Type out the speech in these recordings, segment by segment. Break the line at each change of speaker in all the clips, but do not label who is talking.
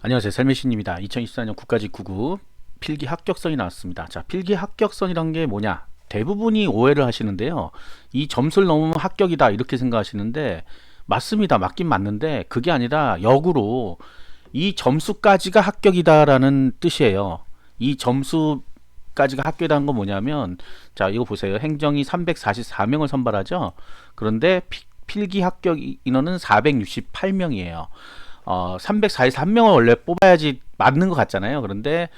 안녕하세요. 셀메신입니다. 2024년 국가직구급 필기 합격선이 나왔습니다. 자, 필기 합격선이란 게 뭐냐? 대부분이 오해를 하시는데요. 이 점수를 넘으면 합격이다 이렇게 생각하시는데 맞습니다. 맞긴 맞는데 그게 아니라 역으로 이 점수까지가 합격이다라는 뜻이에요. 이 점수까지가 합격이라는 건 뭐냐면 자, 이거 보세요. 행정이 344명을 선발하죠. 그런데 필기 합격 인원은 468명이에요. 343명을 원래 뽑아야지 맞는 것 같잖아요. 그런데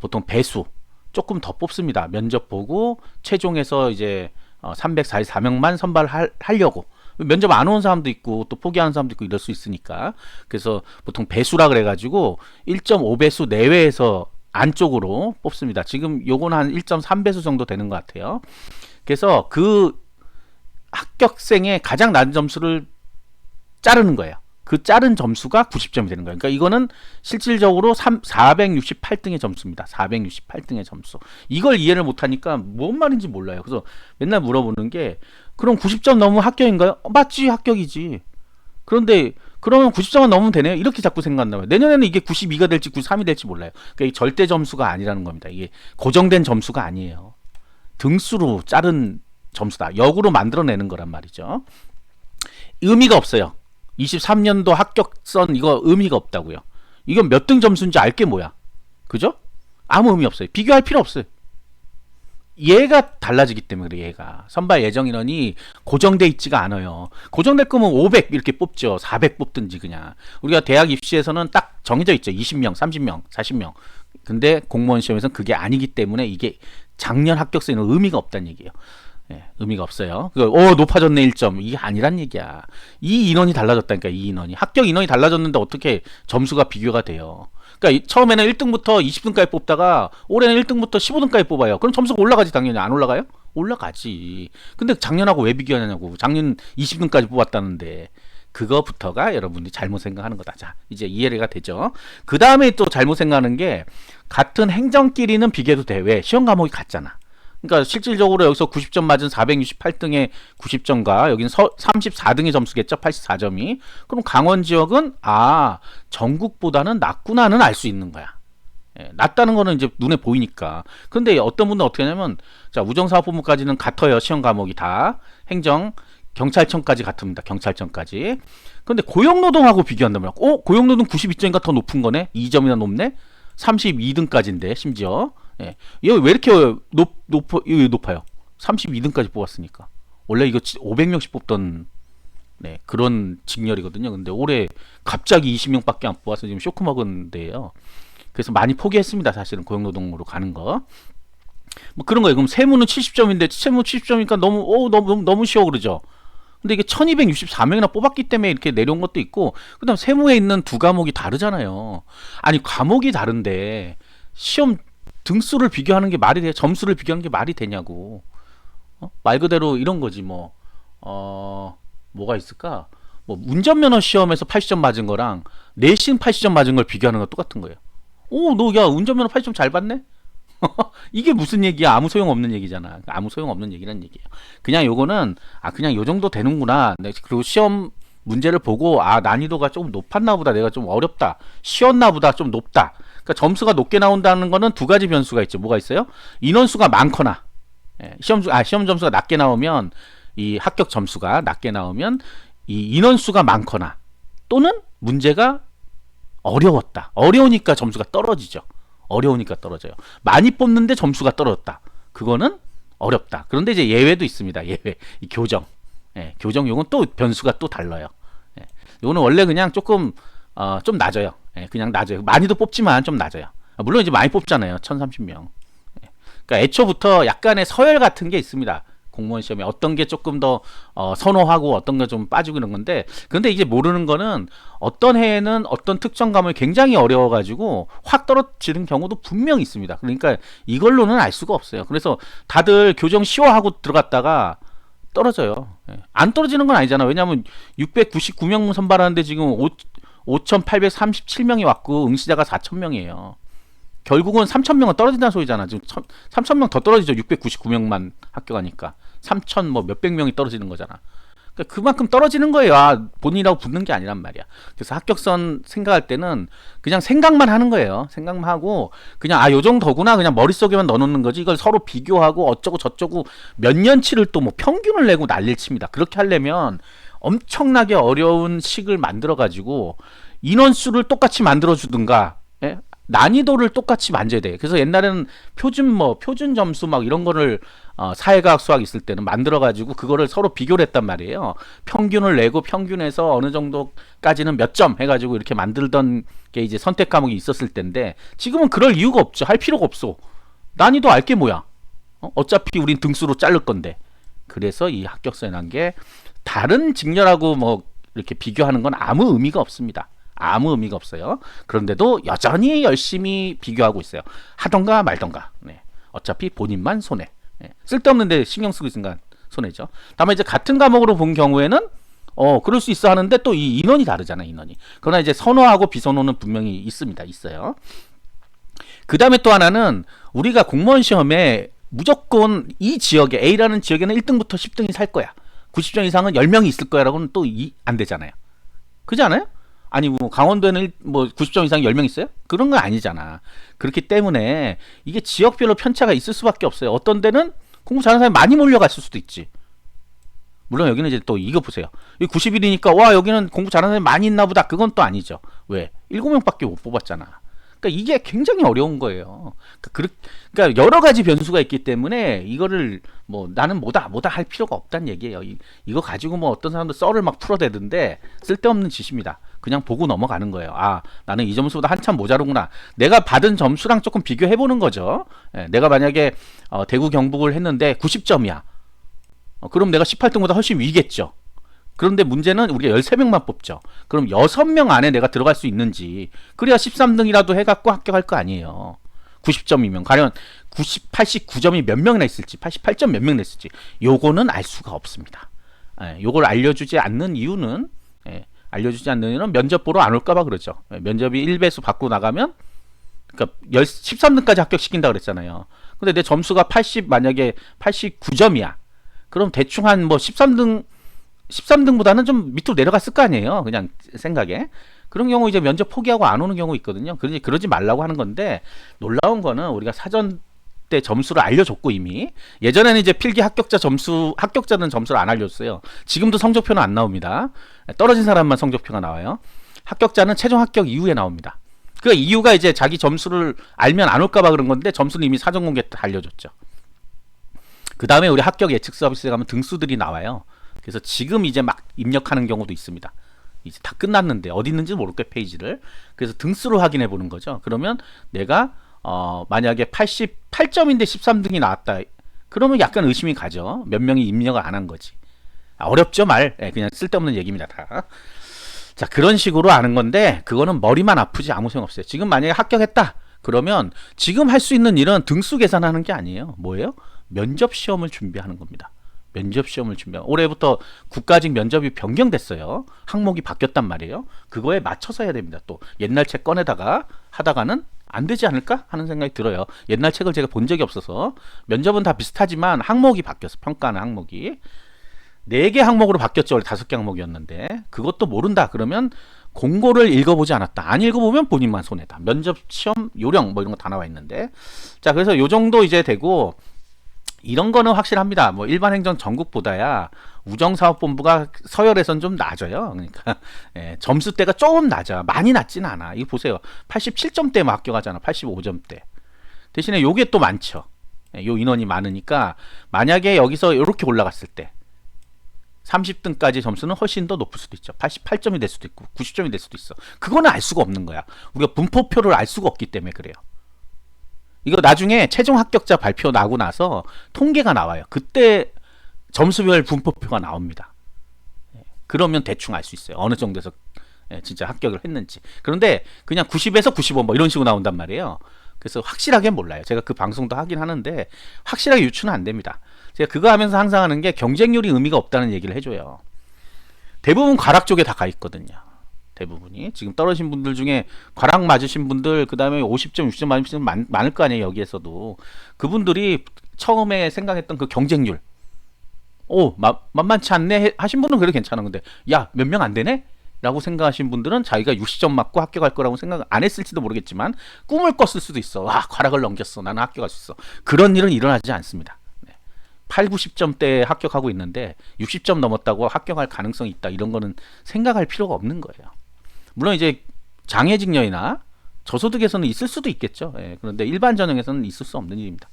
보통 배수 조금 더 뽑습니다. 면접 보고 최종에서 이제 344명만 선발하려고 면접 안 온 사람도 있고 또 포기하는 사람도 있고 이럴 수 있으니까 그래서 보통 배수라 그래가지고 1.5배수 내외에서 안쪽으로 뽑습니다. 지금 요거는 한 1.3배수 정도 되는 것 같아요. 그래서 그 합격생의 가장 낮은 점수를 자르는 거예요. 그 자른 점수가 90점이 되는 거예요. 그러니까 이거는 실질적으로 468등의 점수입니다. 468등의 점수. 이걸 이해를 못하니까 뭔 말인지 몰라요. 그래서 맨날 물어보는 게 그럼 90점 넘으면 합격인가요? 맞지, 합격이지. 그런데 그러면 90점만 넘으면 되네요. 이렇게 자꾸 생각한단 말이에요. 내년에는 이게 92가 될지 93이 될지 몰라요. 그러니까 이 절대 점수가 아니라는 겁니다. 이게 고정된 점수가 아니에요. 등수로 자른 점수다. 역으로 만들어내는 거란 말이죠. 의미가 없어요. 23년도 합격선 이거 의미가 없다고요. 이건 몇 등 점수인지 알게 뭐야. 그죠? 아무 의미 없어요. 비교할 필요 없어요. 얘가 달라지기 때문에 그래. 얘가 선발 예정 인원이 고정돼 있지가 않아요. 고정될 거면 500 이렇게 뽑죠. 400 뽑든지 그냥. 우리가 대학 입시에서는 딱 정해져 있죠. 20명, 30명, 40명. 근데 공무원 시험에서는 그게 아니기 때문에 이게 작년 합격선에는 의미가 없다는 얘기예요. 예, 의미가 없어요. 높아졌네 1점. 이게 아니란 얘기야. 이 인원이 달라졌다니까. 이 인원이 합격 인원이 달라졌는데 어떻게 점수가 비교가 돼요. 그러니까 처음에는 1등부터 20등까지 뽑다가 올해는 1등부터 15등까지 뽑아요. 그럼 점수가 올라가지. 당연히. 안 올라가요? 올라가지. 근데 작년하고 왜 비교하냐고. 작년 20등까지 뽑았다는데 그거부터가 여러분들이 잘못 생각하는 거다. 자, 이제 이해가 되죠. 그 다음에 또 잘못 생각하는 게 같은 행정끼리는 비교해도 돼. 왜? 시험 과목이 같잖아. 그러니까 실질적으로 여기서 90점 맞은 468등의 90점과 여기는 34등의 점수겠죠. 84점이. 그럼 강원 지역은 전국보다는 낮구나는 알 수 있는 거야. 예, 낮다는 거는 이제 눈에 보이니까. 근데 어떤 분들은 어떻게 하냐면 자, 우정사업본부까지는 같아요. 시험 과목이 다. 행정, 경찰청까지 같습니다. 경찰청까지. 근데 고용노동하고 비교한단 말이야. 고용노동 92점인가 더 높은 거네? 2점이나 높네? 32등까지인데 심지어. 예. 이거 왜 이렇게 높아요? 32등까지 뽑았으니까. 원래 이거 500명씩 뽑던 그런 직렬이거든요. 근데 올해 갑자기 20명밖에 안 뽑아서 지금 쇼크 먹은 데예요. 그래서 많이 포기했습니다. 사실은 고용노동으로 가는 거. 뭐 그런 거예요. 그럼 세무는 70점인데 세무 70점이니까 너무 쉬워 그러죠. 근데 이게 1264명이나 뽑았기 때문에 이렇게 내려온 것도 있고 그다음 세무에 있는 두 과목이 다르잖아요. 아니 과목이 다른데 시험 등수를 비교하는 게 말이 돼? 점수를 비교하는 게 말이 되냐고. 말 그대로 이런 거지 뭐가 있을까? 뭐 운전면허 시험에서 80점 맞은 거랑 내신 80점 맞은 걸 비교하는 거 똑같은 거예요. 너 야 운전면허 80점 잘 봤네? 이게 무슨 얘기야? 아무 소용없는 얘기잖아. 아무 소용없는 얘기란 얘기예요. 그냥 요거는 그냥 요 정도 되는구나. 그리고 시험 문제를 보고 난이도가 조금 높았나 보다. 내가 좀 어렵다. 쉬웠나 보다. 좀 높다. 그러니까 점수가 높게 나온다는 거는 두 가지 변수가 있죠. 뭐가 있어요? 인원수가 많거나 시험 점수가 낮게 나오면 이 합격 점수가 낮게 나오면 이 인원수가 많거나 또는 문제가 어려웠다. 어려우니까 점수가 떨어지죠. 어려우니까 떨어져요. 많이 뽑는데 점수가 떨어졌다. 그거는 어렵다. 그런데 이제 예외도 있습니다. 예외. 이 교정. 교정 요건 또 변수가 또 달라요. 요거는 원래 그냥 조금 좀 낮아요. 그냥 낮아요. 많이도 뽑지만 좀 낮아요. 물론 이제 많이 뽑잖아요. 1030명. 그러니까 애초부터 약간의 서열 같은 게 있습니다. 공무원 시험에 어떤 게 조금 더 선호하고 어떤 게 좀 빠지고 이런 건데 근데 이제 모르는 거는 어떤 해에는 어떤 특정 과목이 굉장히 어려워가지고 확 떨어지는 경우도 분명히 있습니다. 그러니까 이걸로는 알 수가 없어요. 그래서 다들 교정 쉬워하고 들어갔다가 떨어져요. 안 떨어지는 건 아니잖아. 왜냐하면 699명 선발하는데 지금 5,837명이 왔고 응시자가 4,000명이에요. 결국은 3,000명은 떨어진다는 소리잖아. 지금 3,000명 더 떨어지죠. 699명만 합격하니까 3,000 뭐 몇백 명이 떨어지는 거잖아. 그러니까 그만큼 떨어지는 거예요. 아, 본인이라고 붙는 게 아니란 말이야. 그래서 합격선 생각할 때는 그냥 생각만 하는 거예요. 생각만 하고 그냥 아, 요 정도구나 그냥 머릿속에만 넣어놓는 거지. 이걸 서로 비교하고 어쩌고 저쩌고 몇 년치를 또 뭐 평균을 내고 난리를 칩니다. 그렇게 하려면 엄청나게 어려운 식을 만들어 가지고 인원수를 똑같이 만들어 주든가, 예? 난이도를 똑같이 만져야 돼. 그래서 옛날에는 표준 점수 막 이런 거를 사회과학 수학 있을 때는 만들어 가지고 그거를 서로 비교를 했단 말이에요. 평균을 내고 평균에서 어느 정도까지는 몇 점 해가지고 이렇게 만들던 게 이제 선택 과목이 있었을 텐데 지금은 그럴 이유가 없죠. 할 필요가 없어. 난이도 알게 뭐야. 어차피 우린 등수로 자를 건데. 그래서 이 합격선이라는 게 다른 직렬하고 뭐 이렇게 비교하는 건 아무 의미가 없습니다. 아무 의미가 없어요. 그런데도 여전히 열심히 비교하고 있어요. 하던가 말던가. 네. 어차피 본인만 손해. 네. 쓸데없는데 신경 쓰고 있으니까 손해죠. 다만 이제 같은 과목으로 본 경우에는 그럴 수 있어 하는데 또 이 인원이 다르잖아요. 인원이. 그러나 이제 선호하고 비선호는 분명히 있습니다. 있어요. 그 다음에 또 하나는 우리가 공무원 시험에 무조건 이 지역에 A라는 지역에는 1등부터 10등이 살 거야. 90점 이상은 10명이 있을 거야라고는 또 안 되잖아요. 그렇지 않아요? 아니 뭐 강원도에는 뭐 90점 이상 10명 있어요? 그런 건 아니잖아. 그렇기 때문에 이게 지역별로 편차가 있을 수밖에 없어요. 어떤 데는 공부 잘하는 사람이 많이 몰려갔을 수도 있지. 물론 여기는 이제 또 이거 보세요. 여기 90일이니까 와 여기는 공부 잘하는 사람이 많이 있나 보다. 그건 또 아니죠. 왜? 7명밖에 못 뽑았잖아. 그러니까 이게 굉장히 어려운 거예요. 그러니까 여러 가지 변수가 있기 때문에 이거를 뭐 나는 뭐다 할 필요가 없다는 얘기예요. 이거 가지고 뭐 어떤 사람들 썰을 막 풀어대던데 쓸데없는 짓입니다. 그냥 보고 넘어가는 거예요. 아, 나는 이 점수보다 한참 모자르구나. 내가 받은 점수랑 조금 비교해 보는 거죠. 내가 만약에 대구 경북을 했는데 90점이야. 그럼 내가 18등보다 훨씬 위겠죠. 그런데 문제는 우리가 13명만 뽑죠. 그럼 6명 안에 내가 들어갈 수 있는지, 그래야 13등이라도 해갖고 합격할 거 아니에요. 90점이면 과연 89점이 몇 명이나 있을지, 88점 몇 명이나 있을지 요거는 알 수가 없습니다. 요걸 알려주지 않는 이유는 면접 보러 안 올까봐 그러죠. 면접이 1배수 받고 나가면 그러니까 13등까지 합격시킨다 그랬잖아요. 근데 내 점수가 만약에 89점이야. 그럼 대충 한 뭐 13등보다는 좀 밑으로 내려갔을 거 아니에요. 그냥 생각에. 그런 경우 이제 면접 포기하고 안 오는 경우 있거든요. 그러지 말라고 하는 건데, 놀라운 거는 우리가 사전 때 점수를 알려줬고 이미 예전에는 이제 필기 합격자는 점수를 안 알려줬어요. 지금도 성적표는 안 나옵니다. 떨어진 사람만 성적표가 나와요. 합격자는 최종 합격 이후에 나옵니다. 그 이유가 이제 자기 점수를 알면 안 올까봐 그런 건데 점수는 이미 사전 공개 때 알려줬죠. 그 다음에 우리 합격 예측 서비스에 가면 등수들이 나와요. 그래서 지금 이제 막 입력하는 경우도 있습니다. 이제 다 끝났는데 어디 있는지 모를 거예요, 페이지를. 그래서 등수로 확인해 보는 거죠. 그러면 내가 만약에 88점인데 13등이 나왔다. 그러면 약간 의심이 가죠. 몇 명이 입력을 안 한 거지. 어렵죠, 말. 그냥 쓸데없는 얘기입니다, 다. 자, 그런 식으로 아는 건데 그거는 머리만 아프지 아무 소용 없어요. 지금 만약에 합격했다. 그러면 지금 할 수 있는 일은 등수 계산하는 게 아니에요. 뭐예요? 면접 시험을 준비하는 겁니다. 면접 시험을 준비하고 올해부터 국가직 면접이 변경됐어요. 항목이 바뀌었단 말이에요. 그거에 맞춰서 해야 됩니다. 또 옛날 책 꺼내다가 하다가는 안 되지 않을까 하는 생각이 들어요. 옛날 책을 제가 본 적이 없어서. 면접은 다 비슷하지만 항목이 바뀌었어. 평가하는 항목이 4개 항목으로 바뀌었죠. 원래 5개 항목이었는데 그것도 모른다 그러면 공고를 읽어보지 않았다. 안 읽어보면 본인만 손해다. 면접 시험 요령 뭐 이런 거 다 나와 있는데, 자, 그래서 요 정도 이제 되고, 이런 거는 확실합니다. 뭐 일반 행정 전국보다야 우정사업본부가 서열에선 좀 낮아요. 그러니까 점수대가 조금 낮아. 많이 낮진 않아. 이거 보세요. 87점대만 합격하잖아. 85점대. 대신에 요게 또 많죠. 요 인원이 많으니까 만약에 여기서 이렇게 올라갔을 때 30등까지 점수는 훨씬 더 높을 수도 있죠. 88점이 될 수도 있고 90점이 될 수도 있어. 그거는 알 수가 없는 거야. 우리가 분포표를 알 수가 없기 때문에 그래요. 이거 나중에 최종 합격자 발표 나고 나서 통계가 나와요. 그때 점수별 분포표가 나옵니다. 그러면 대충 알 수 있어요. 어느 정도에서 진짜 합격을 했는지. 그런데 그냥 90에서 95 뭐 이런 식으로 나온단 말이에요. 그래서 확실하게 몰라요. 제가 그 방송도 하긴 하는데 확실하게 유추는 안 됩니다. 제가 그거 하면서 항상 하는 게 경쟁률이 의미가 없다는 얘기를 해줘요. 대부분 과락 쪽에 다 가 있거든요. 대부분이 지금 떨어진 분들 중에 과락 맞으신 분들, 그 다음에 50점 60점 맞으신 분 많을 거 아니에요. 여기에서도 그분들이 처음에 생각했던 그 경쟁률 만만치 않네 하신 분은 그래도 괜찮은 건데, 야, 몇 명 안 되네? 라고 생각하신 분들은 자기가 60점 맞고 합격할 거라고 생각 안 했을지도 모르겠지만 꿈을 꿨을 수도 있어. 와, 과락을 넘겼어. 나는 합격할 수 있어. 그런 일은 일어나지 않습니다. 8, 90점대에 합격하고 있는데 60점 넘었다고 합격할 가능성이 있다. 이런 거는 생각할 필요가 없는 거예요. 물론 이제 장애직녀이나 저소득에서는 있을 수도 있겠죠. 예, 그런데 일반 전형에서는 있을 수 없는 일입니다.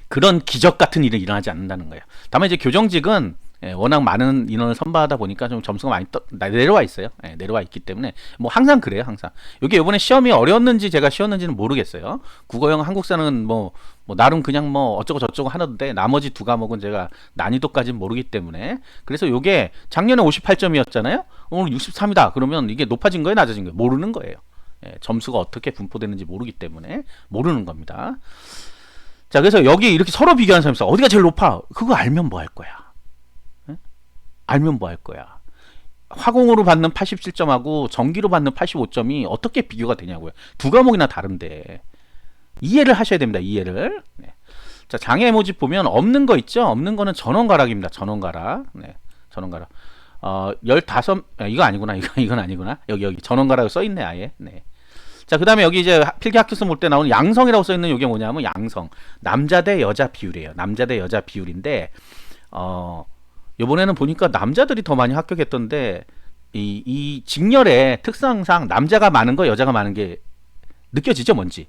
그런 기적 같은 일이 일어나지 않는다는 거예요. 다만 이제 교정직은 워낙 많은 인원을 선발하다 보니까 좀 점수가 많이 내려와 있어요. 내려와 있기 때문에 뭐 항상 그래요. 항상. 이게 이번에 시험이 어려웠는지 제가 쉬웠는지는 모르겠어요. 국어형 한국사는 뭐 나름 그냥 뭐 어쩌고 저쩌고 하는데 나머지 두 과목은 제가 난이도까지는 모르기 때문에, 그래서 이게 작년에 58점이었잖아요. 오늘 63이다. 그러면 이게 높아진 거예요, 낮아진 거예요? 모르는 거예요. 점수가 어떻게 분포되는지 모르기 때문에 모르는 겁니다. 자, 그래서 여기 이렇게 서로 비교하는 사람이 있어. 어디가 제일 높아? 그거 알면 뭐 할 거야? 알면 뭐 할 거야? 화공으로 받는 87점하고 전기로 받는 85점이 어떻게 비교가 되냐고요. 두 과목이나 다른데. 이해를 하셔야 됩니다. 이해를. 네. 자, 장애 모집 보면 없는 거 있죠? 없는 거는 전원가락입니다. 전원가락. 네. 전원가락. 15, 이거 아니구나. 이건 아니구나. 여기 전원가락 써 있네, 아예. 네. 자, 그 다음에 여기 이제 필기 학교서 볼 때 나오는 양성이라고 써 있는 이게 뭐냐면 양성. 남자 대 여자 비율이에요. 남자 대 여자 비율인데, 요번에는 보니까 남자들이 더 많이 합격했던데, 이 직렬의 특성상 남자가 많은 거, 여자가 많은 게 느껴지죠, 뭔지.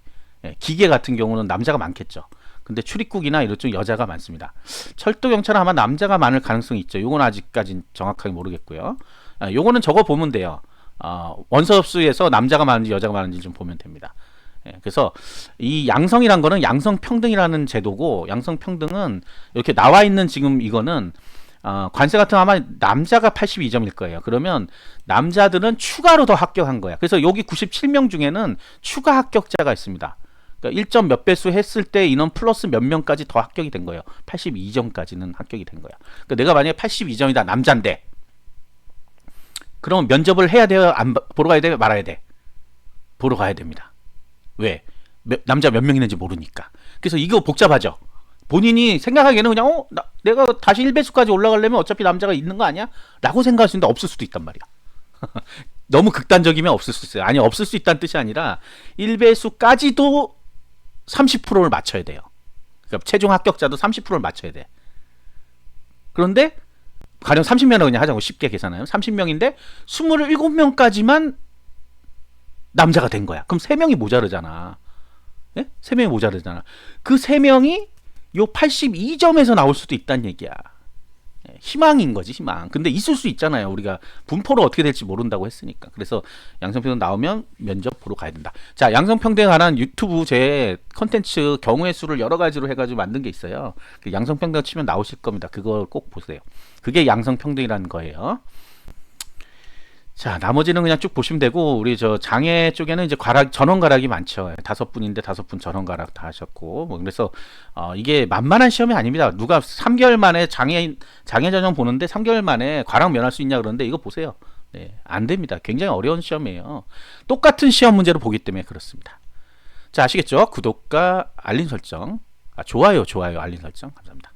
기계 같은 경우는 남자가 많겠죠. 근데 출입국이나 이런 쪽 여자가 많습니다. 철도 경찰은 아마 남자가 많을 가능성이 있죠. 요건 아직까진 정확하게 모르겠고요. 요거는 적어 보면 돼요. 원서 접수에서 남자가 많은지 여자가 많은지 좀 보면 됩니다. 그래서 이 양성이란 거는 양성평등이라는 제도고, 양성평등은 이렇게 나와 있는 지금 이거는 관세 같은 아마 남자가 82점일 거예요. 그러면 남자들은 추가로 더 합격한 거야. 그래서 여기 97명 중에는 추가 합격자가 있습니다. 그러니까 1점 몇 배수 했을 때 인원 플러스 몇 명까지 더 합격이 된 거예요. 82점까지는 합격이 된 거야. 그러니까 내가 만약에 82점이다, 남자인데, 그러면 면접을 해야 돼요? 보러 가야 돼요? 말아야 돼? 보러 가야 됩니다. 왜? 남자 몇 명 있는지 모르니까. 그래서 이거 복잡하죠. 본인이 생각하기에는 그냥 내가 다시 1배수까지 올라가려면 어차피 남자가 있는 거 아니야? 라고 생각할 수 있는데 없을 수도 있단 말이야. 너무 극단적이면 없을 수 있어요. 아니, 없을 수 있다는 뜻이 아니라 1배수까지도 30%를 맞춰야 돼요. 그러니까 최종 합격자도 30%를 맞춰야 돼. 그런데 가령 30명을 그냥 하자고, 쉽게 계산하면 30명인데 27명까지만 남자가 된 거야. 그럼 3명이 모자르잖아. 예? 3명이 모자르잖아. 그 3명이 요 82점에서 나올 수도 있다는 얘기야. 희망인 거지, 희망. 근데 있을 수 있잖아요. 우리가 분포로 어떻게 될지 모른다고 했으니까. 그래서 양성평등 나오면 면접 보러 가야 된다. 자, 양성평등에 관한 유튜브 제 컨텐츠 경우의 수를 여러 가지로 해가지고 만든 게 있어요. 그 양성평등 치면 나오실 겁니다. 그걸 꼭 보세요. 그게 양성평등이라는 거예요. 자, 나머지는 그냥 쭉 보시면 되고, 우리 저 장애 쪽에는 이제 전원 가락이 많죠. 5분인데 5분 전원 가락 다 하셨고, 뭐 그래서 이게 만만한 시험이 아닙니다. 누가 3개월 만에 장애 전형 보는데 3개월 만에 과락 면할 수 있냐 그러는데, 이거 보세요. 네, 안 됩니다. 굉장히 어려운 시험이에요. 똑같은 시험 문제를 보기 때문에 그렇습니다. 자, 아시겠죠? 구독과 알림 설정, 좋아요, 알림 설정 감사합니다.